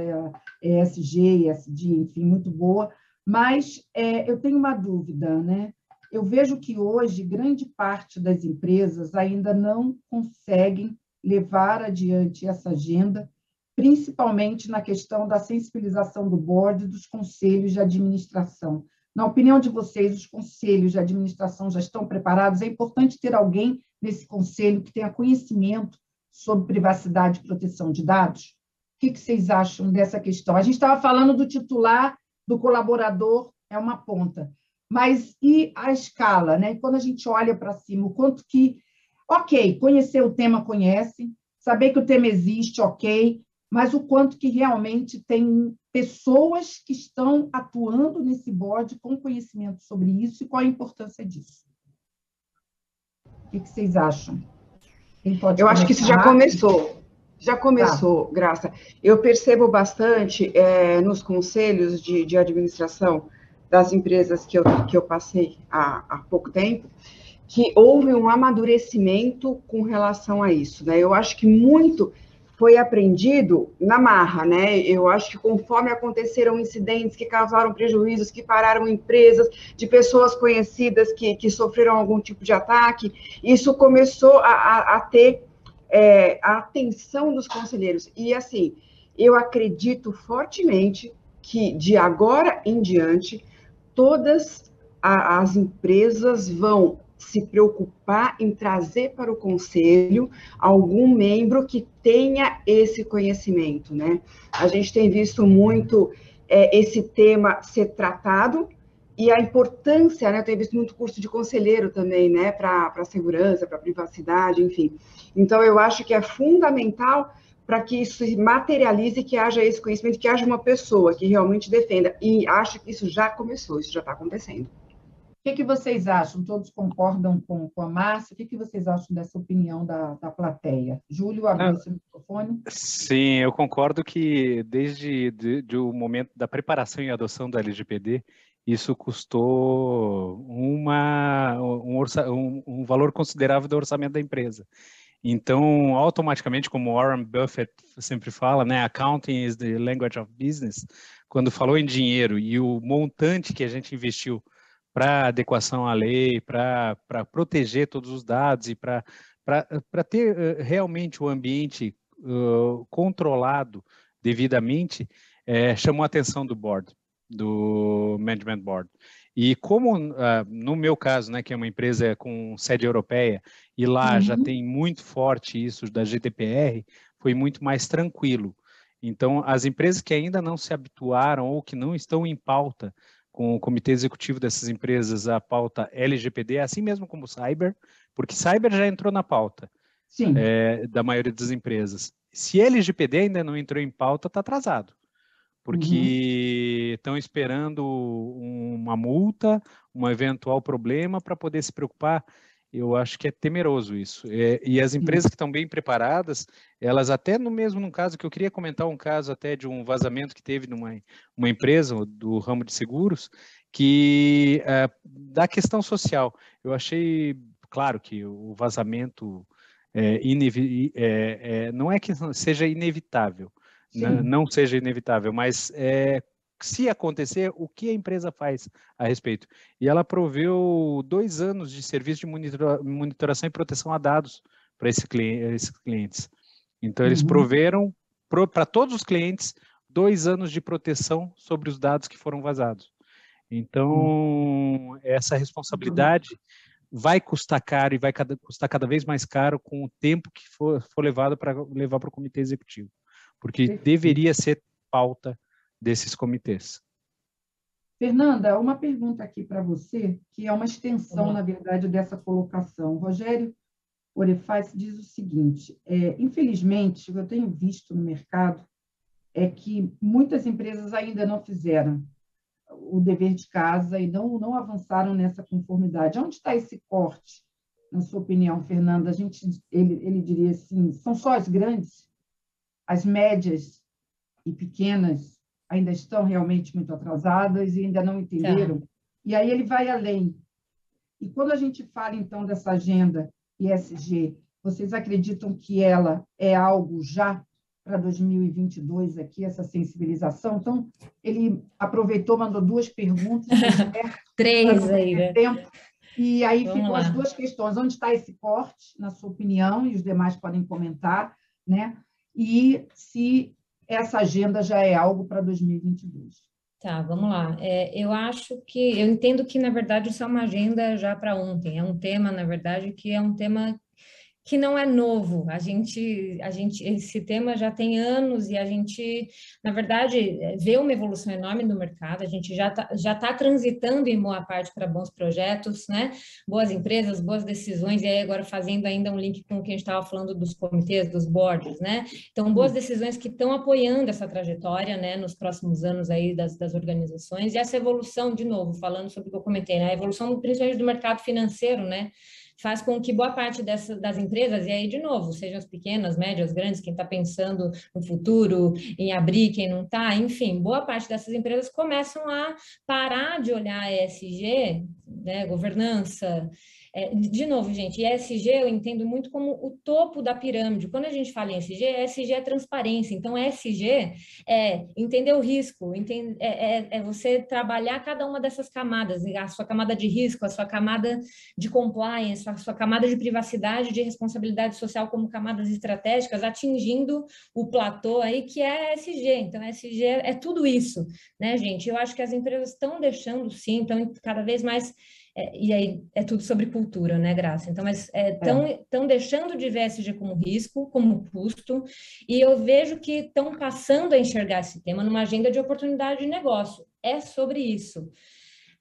ESG, ESG, enfim, muito boa, mas eu tenho uma dúvida, né? Eu vejo que hoje grande parte das empresas ainda não conseguem levar adiante essa agenda, principalmente na questão da sensibilização do board e dos conselhos de administração. Na opinião de vocês, os conselhos de administração já estão preparados? É importante ter alguém nesse conselho que tenha conhecimento sobre privacidade e proteção de dados? O que vocês acham dessa questão? A gente estava falando do titular, do colaborador, é uma ponta. Mas e a escala, né? Quando a gente olha para cima, o quanto que... Ok, conhecer o tema, conhece, saber que o tema existe, ok, mas o quanto que realmente tem pessoas que estão atuando nesse board com conhecimento sobre isso e qual a importância disso? O que vocês acham? Quem pode começar? Acho que isso já começou. Já começou, tá. Graça. Eu percebo bastante nos conselhos de administração das empresas que eu passei há pouco tempo, que houve um amadurecimento com relação a isso, né? Eu acho que muito foi aprendido na marra, né? Eu acho que conforme aconteceram incidentes que causaram prejuízos, que pararam empresas, de pessoas conhecidas que sofreram algum tipo de ataque, isso começou a ter a atenção dos conselheiros. E, assim, eu acredito fortemente que, de agora em diante, todas as empresas vão se preocupar em trazer para o conselho algum membro que tenha esse conhecimento, né? A gente tem visto muito esse tema ser tratado e a importância, né? Eu tenho visto muito curso de conselheiro também, né? Para segurança, para privacidade, enfim. Então, eu acho que é fundamental para que isso se materialize, que haja esse conhecimento, que haja uma pessoa que realmente defenda. E acho que isso já começou, isso já está acontecendo. O que vocês acham? Todos concordam com a Márcia? O que vocês acham dessa opinião da plateia? Júlio, abriu seu microfone? Sim, eu concordo que desde o momento da preparação e adoção da LGPD, isso custou um valor considerável do orçamento da empresa. Então, automaticamente, como Warren Buffett sempre fala, né, accounting is the language of business, quando falou em dinheiro e o montante que a gente investiu para adequação à lei, para proteger todos os dados e para ter realmente o ambiente controlado devidamente, chamou a atenção do board, do Management Board. E como, no meu caso, né, que é uma empresa com sede europeia, e lá já tem muito forte isso da GDPR, foi muito mais tranquilo. Então, as empresas que ainda não se habituaram ou que não estão em pauta com o comitê executivo dessas empresas, a pauta LGPD, assim mesmo como Cyber, porque Cyber já entrou na pauta da maioria das empresas. Se LGPD ainda não entrou em pauta, está atrasado, porque estão esperando uma multa, um eventual problema para poder se preocupar. Eu acho que é temeroso isso. E as empresas que estão bem preparadas, elas até no caso, que eu queria comentar um caso até de um vazamento que teve numa empresa do ramo de seguros, que da questão social. Eu achei, claro que o vazamento não é que seja inevitável, não seja inevitável, mas se acontecer, o que a empresa faz a respeito? E ela proveu 2 anos de serviço de monitoração e proteção a dados para esses clientes. Então, eles proveram para todos os clientes 2 anos de proteção sobre os dados que foram vazados. Então, essa responsabilidade vai custar caro e vai custar cada vez mais caro com o tempo que for levado para levar para o comitê executivo, porque deveria ser pauta desses comitês. Fernanda, uma pergunta aqui para você, que é uma extensão, na verdade, dessa colocação. Rogério Orefaz diz o seguinte, infelizmente, o que eu tenho visto no mercado é que muitas empresas ainda não fizeram o dever de casa e não avançaram nessa conformidade. Onde está esse corte, na sua opinião, Fernanda? Ele diria assim, são só as grandes, as médias e pequenas ainda estão realmente muito atrasadas e ainda não entenderam. E aí ele vai além. E quando a gente fala, então, dessa agenda ESG, vocês acreditam que ela é algo já para 2022 aqui, essa sensibilização? Então, ele aproveitou, mandou 2 perguntas. 3 aí, né? Tempo. E aí ficou as 2 questões. Onde está esse corte, na sua opinião? E os demais podem comentar, né? E se essa agenda já é algo para 2022. Tá, vamos lá. Eu entendo que, na verdade, isso é uma agenda já para ontem. É um tema, na verdade, que é um tema que não é novo. Esse tema já tem anos e a gente, na verdade, vê uma evolução enorme no mercado. A gente já tá transitando em boa parte para bons projetos, né? Boas empresas, boas decisões. E aí agora fazendo ainda um link com o que a gente estava falando dos comitês, dos boards, né? Então, boas decisões que estão apoiando essa trajetória, né? Nos próximos anos aí das organizações. E essa evolução, de novo, falando sobre o que eu comentei, né? A evolução principalmente do mercado financeiro, né? Faz com que boa parte das empresas, e aí, de novo, sejam as pequenas, médias, grandes, quem está pensando no futuro, em abrir, quem não está, enfim, boa parte dessas empresas começam a parar de olhar ESG, né, governança. De novo, gente, ESG eu entendo muito como o topo da pirâmide. Quando a gente fala em ESG é transparência. Então, ESG é entender o risco, é você trabalhar cada uma dessas camadas, a sua camada de risco, a sua camada de compliance, a sua camada de privacidade, de responsabilidade social como camadas estratégicas, atingindo o platô aí que é ESG. Então, ESG é tudo isso, né, gente? Eu acho que as empresas estão deixando, sim, estão cada vez mais... e aí é tudo sobre cultura, né, Graça? Então, mas estão deixando de ver ESG como risco, como custo, e eu vejo que estão passando a enxergar esse tema numa agenda de oportunidade de negócio. É sobre isso.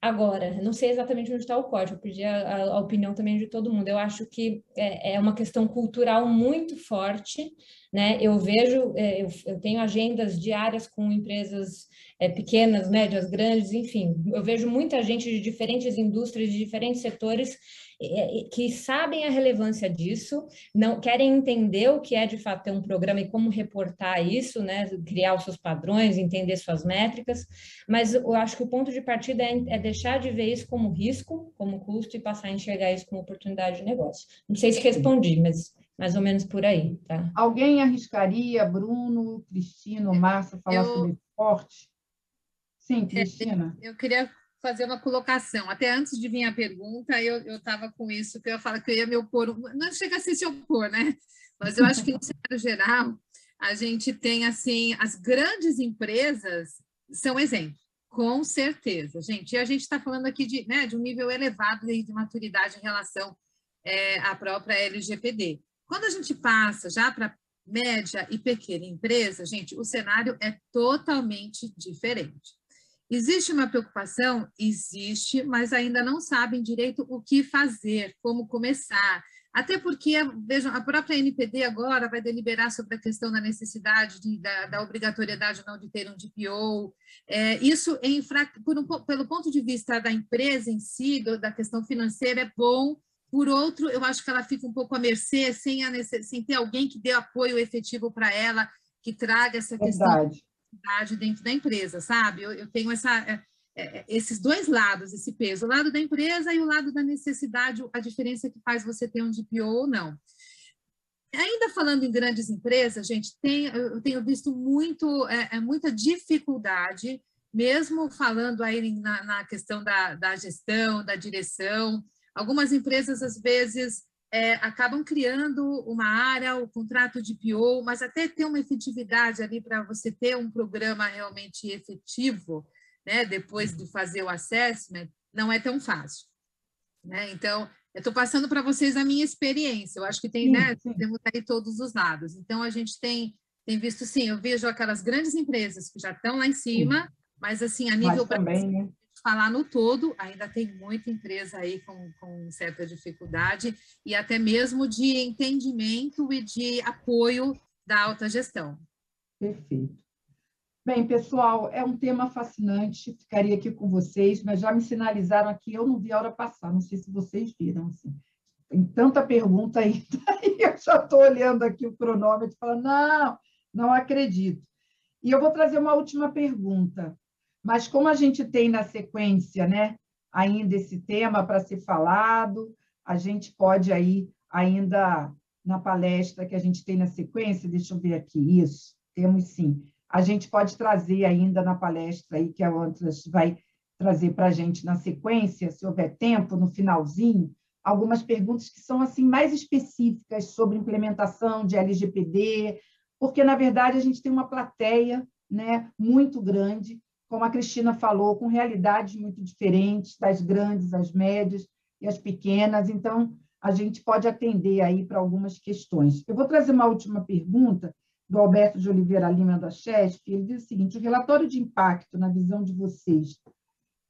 Agora, não sei exatamente onde está o corte, eu pedi a opinião também de todo mundo. Eu acho que é uma questão cultural muito forte, né? Eu vejo, eu tenho agendas diárias com empresas pequenas, médias, grandes, enfim. Eu vejo muita gente de diferentes indústrias, de diferentes setores, que sabem a relevância disso, não querem entender o que é de fato ter um programa e como reportar isso, né? Criar os seus padrões, entender suas métricas, mas eu acho que o ponto de partida é deixar de ver isso como risco, como custo e passar a enxergar isso como oportunidade de negócio. Não sei se respondi, mas mais ou menos por aí, tá? Alguém arriscaria, Bruno, Cristina, Márcia, falar sobre esporte? Sim, Cristina. Eu queria fazer uma colocação. Até antes de vir a pergunta, eu estava com isso, que eu falo que eu ia me opor, não chega a se opor, né? Mas eu acho que, no cenário geral, a gente tem, assim, as grandes empresas são exemplo, Com certeza, gente. E a gente está falando aqui de, né, de um nível elevado de maturidade em relação à própria LGPD. Quando a gente passa já para média e pequena empresa, gente, o cenário é totalmente diferente. Existe uma preocupação? Existe, mas ainda não sabem direito o que fazer, como começar. Até porque, vejam, a própria NPD agora vai deliberar sobre a questão da necessidade da obrigatoriedade não de ter um DPO. Isso, pelo ponto de vista da empresa em si, da questão financeira, é bom. Por outro, eu acho que ela fica um pouco à mercê, sem ter alguém que dê apoio efetivo para ela, que traga essa questão dentro da empresa, sabe? Eu tenho esses dois lados, esse peso, o lado da empresa e o lado da necessidade, a diferença que faz você ter um DPO ou não. Ainda falando em grandes empresas, gente, eu tenho visto muita dificuldade, mesmo falando aí na questão da gestão, da direção. Algumas empresas, às vezes, acabam criando uma área, o contrato de PO, mas até ter uma efetividade ali para você ter um programa realmente efetivo, né, depois de fazer o assessment, não é tão fácil. Né? Então, eu estou passando para vocês a minha experiência, eu acho que tem, né, temos aí todos os lados. Então, a gente tem visto, sim, eu vejo aquelas grandes empresas que já estão lá em cima, mas, assim, a nível também, né? falar no todo, ainda tem muita empresa aí com certa dificuldade e até mesmo de entendimento e de apoio da alta gestão. Perfeito. Bem, pessoal, é um tema fascinante, ficaria aqui com vocês, mas já me sinalizaram aqui, eu não vi a hora passar, não sei se vocês viram, assim. Tem tanta pergunta ainda, e eu já estou olhando aqui o cronômetro, falando, não acredito. E eu vou trazer uma última pergunta. Mas como a gente tem na sequência, né, ainda esse tema para ser falado, a gente pode aí, ainda na palestra que a gente tem na sequência, deixa eu ver aqui, isso, temos sim. A gente pode trazer ainda na palestra aí, que a Antras vai trazer para a gente na sequência, se houver tempo, no finalzinho, algumas perguntas que são assim mais específicas sobre implementação de LGPD, porque, na verdade, a gente tem uma plateia, né, muito grande, como a Cristina falou, com realidades muito diferentes, das grandes, as médias e as pequenas. Então, a gente pode atender aí para algumas questões. Eu vou trazer uma última pergunta do Alberto de Oliveira Lima, da CHESP. Ele diz o seguinte: o relatório de impacto, na visão de vocês,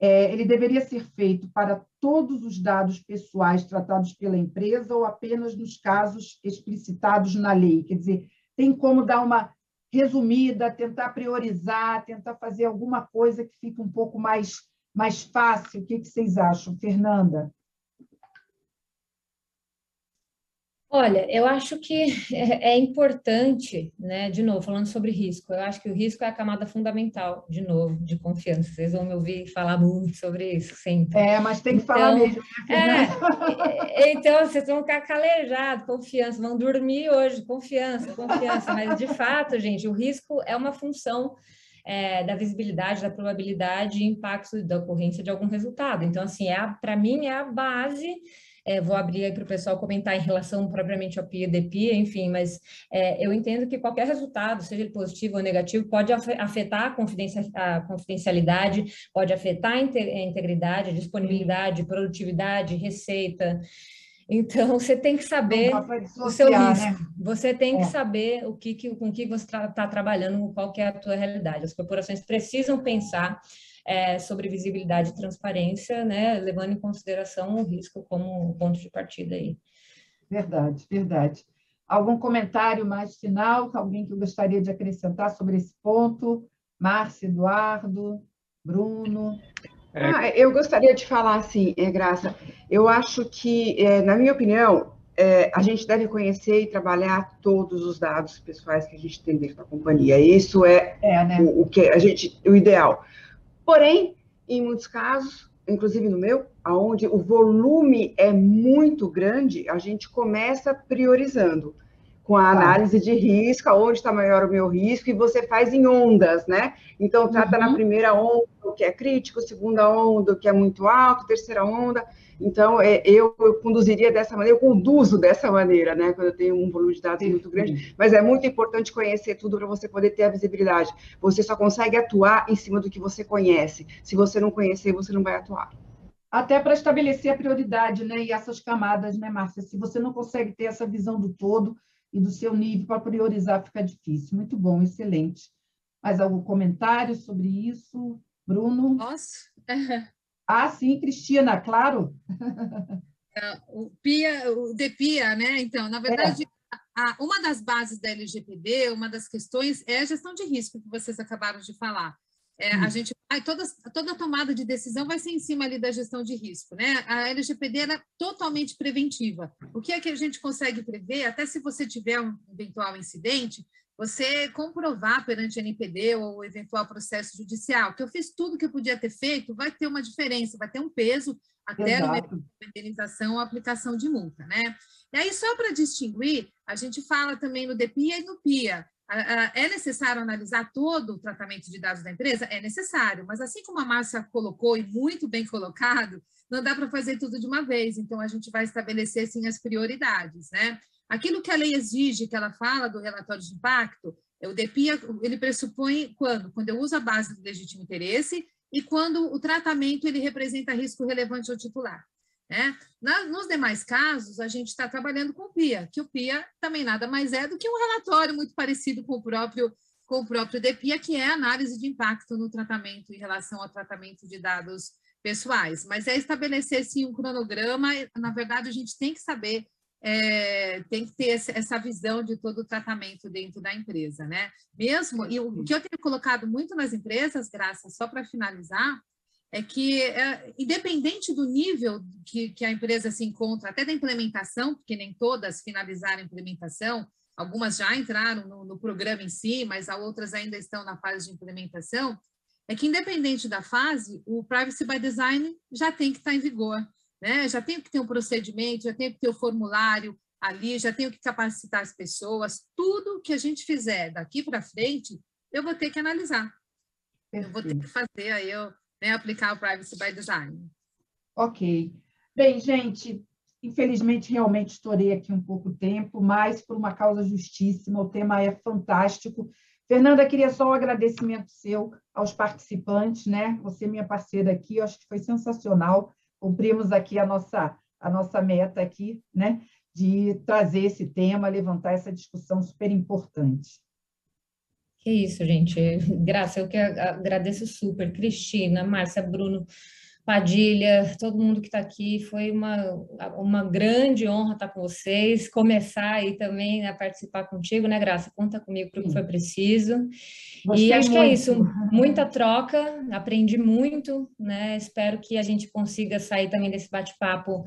ele deveria ser feito para todos os dados pessoais tratados pela empresa ou apenas nos casos explicitados na lei? Quer dizer, tem como dar uma resumida, tentar priorizar, tentar fazer alguma coisa que fique um pouco mais fácil? O que vocês acham, Fernanda? Olha, eu acho que é importante, né, de novo, falando sobre risco, eu acho que o risco é a camada fundamental, de novo, de confiança. Vocês vão me ouvir falar muito sobre isso sempre. Mas tem que falar mesmo, né, Fernanda? Então, vocês vão ficar calejados, confiança, vão dormir hoje, confiança, mas, de fato, gente, o risco é uma função da visibilidade, da probabilidade e impacto da ocorrência de algum resultado. Então, assim, para mim, é a base. Vou abrir aí para o pessoal comentar em relação propriamente ao PIA, enfim, mas eu entendo que qualquer resultado, seja ele positivo ou negativo, pode afetar a confidencialidade, pode afetar a integridade, a disponibilidade, produtividade, receita. Então, você tem que saber o seu risco, né? Você tem que saber com que você está trabalhando, qual que é a tua realidade. As corporações precisam pensar sobre visibilidade e transparência, né, levando em consideração o risco como ponto de partida aí. Verdade, verdade. Algum comentário mais final? Alguém que gostaria de acrescentar sobre esse ponto? Márcia, Eduardo, Bruno? Eu gostaria de falar assim, Graça, eu acho que, na minha opinião, a gente deve conhecer e trabalhar todos os dados pessoais que a gente tem dentro da companhia. Isso né? o ideal. Porém, em muitos casos, inclusive no meu, onde o volume é muito grande, a gente começa priorizando. com a análise de risco, aonde está maior o meu risco, e você faz em ondas, né? Então, trata na primeira onda, o que é crítico, segunda onda, o que é muito alto, terceira onda. Então, eu conduziria dessa maneira, eu conduzo dessa maneira, né? Quando eu tenho um volume de dados muito grande. Mas é muito importante conhecer tudo para você poder ter a visibilidade. Você só consegue atuar em cima do que você conhece. Se você não conhecer, você não vai atuar. Até para estabelecer a prioridade, né? E essas camadas, né, Márcia? Se você não consegue ter essa visão do todo e do seu nível para priorizar, fica difícil. Muito bom, excelente. Mais algum comentário sobre isso, Bruno? Posso? Ah, sim, Cristina, claro. O DPIA, né? Então, na verdade, uma das bases da LGPD, uma das questões é a gestão de risco que vocês acabaram de falar. A gente toda tomada de decisão vai ser em cima ali da gestão de risco, né? A LGPD é totalmente preventiva. O que é que a gente consegue prever? Até se você tiver um eventual incidente, você comprovar perante a NPD ou eventual processo judicial que eu fiz tudo que eu podia ter feito, vai ter uma diferença, vai ter um peso até uma indenização ou aplicação de multa, né? E aí, só para distinguir, a gente fala também no DPIA e no PIA. É necessário analisar todo o tratamento de dados da empresa? É necessário, mas assim como a Márcia colocou, e muito bem colocado, não dá para fazer tudo de uma vez, então a gente vai estabelecer, sim, as prioridades, né? Aquilo que a lei exige, que ela fala do relatório de impacto, o DPIA, ele pressupõe quando eu uso a base do legítimo interesse e quando o tratamento ele representa risco relevante ao titular. Né? Nos demais casos, a gente está trabalhando com o PIA, que o PIA também nada mais é do que um relatório muito parecido com o próprio DPIA, que é a análise de impacto no tratamento em relação ao tratamento de dados pessoais. Mas é estabelecer, sim, um cronograma. Na verdade, a gente tem que saber, tem que ter essa visão de todo o tratamento dentro da empresa, né? Mesmo, e o que eu tenho colocado muito nas empresas, Graça, só para finalizar, é que, independente do nível que a empresa se encontra, até da implementação, porque nem todas finalizaram a implementação, algumas já entraram no programa em si, mas outras ainda estão na fase de implementação, é que, independente da fase, o Privacy by Design já tem que estar em vigor, né? Já tem que ter um procedimento, já tem que ter o formulário ali, já tenho que capacitar as pessoas, tudo que a gente fizer daqui para frente, eu vou ter que analisar. Eu vou ter que fazer aí, aplicar o Privacy by Design. Ok. Bem, gente, infelizmente, realmente estourei aqui um pouco o tempo, mas por uma causa justíssima, o tema é fantástico. Fernanda, queria só um agradecimento seu aos participantes, né? Você, minha parceira aqui, eu acho que foi sensacional. Cumprimos aqui a nossa meta aqui, né? De trazer esse tema, levantar essa discussão super importante. Que isso, gente. Graça, eu que agradeço super. Cristina, Márcia, Bruno, Padilha, todo mundo que está aqui. Foi uma grande honra estar com vocês. Começar aí também a participar contigo, né, Graça? Conta comigo para o que foi preciso. Gostei e acho muito. que é isso. Muita troca, aprendi muito, né? Espero que a gente consiga sair também desse bate-papo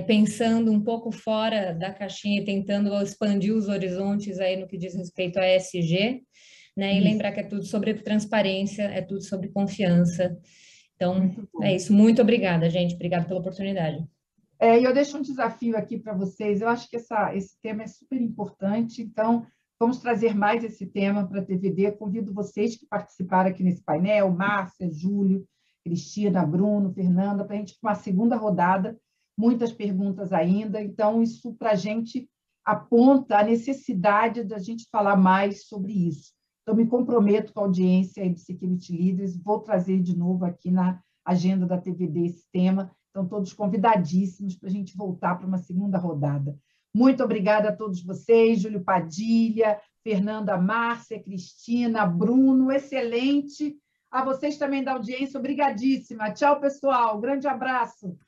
pensando um pouco fora da caixinha e tentando expandir os horizontes aí no que diz respeito a ESG. Né? E lembrar que é tudo sobre transparência, é tudo sobre confiança. Então, é isso. Muito obrigada, gente. Obrigada pela oportunidade. E eu deixo um desafio aqui para vocês. Eu acho que esse tema é super importante, então vamos trazer mais esse tema para a TVD. Convido vocês que participaram aqui nesse painel, Márcia, Júlio, Cristina, Bruno, Fernanda, para a gente ter uma segunda rodada, muitas perguntas ainda. Então, isso para a gente aponta a necessidade da gente falar mais sobre isso. Então, me comprometo com a audiência aí do Security Leaders, vou trazer de novo aqui na agenda da TVD esse tema. Então, todos convidadíssimos para a gente voltar para uma segunda rodada. Muito obrigada a todos vocês, Júlio Padilha, Fernanda, Márcia, Cristina, Bruno, excelente. A vocês também da audiência, obrigadíssima. Tchau, pessoal. Grande abraço.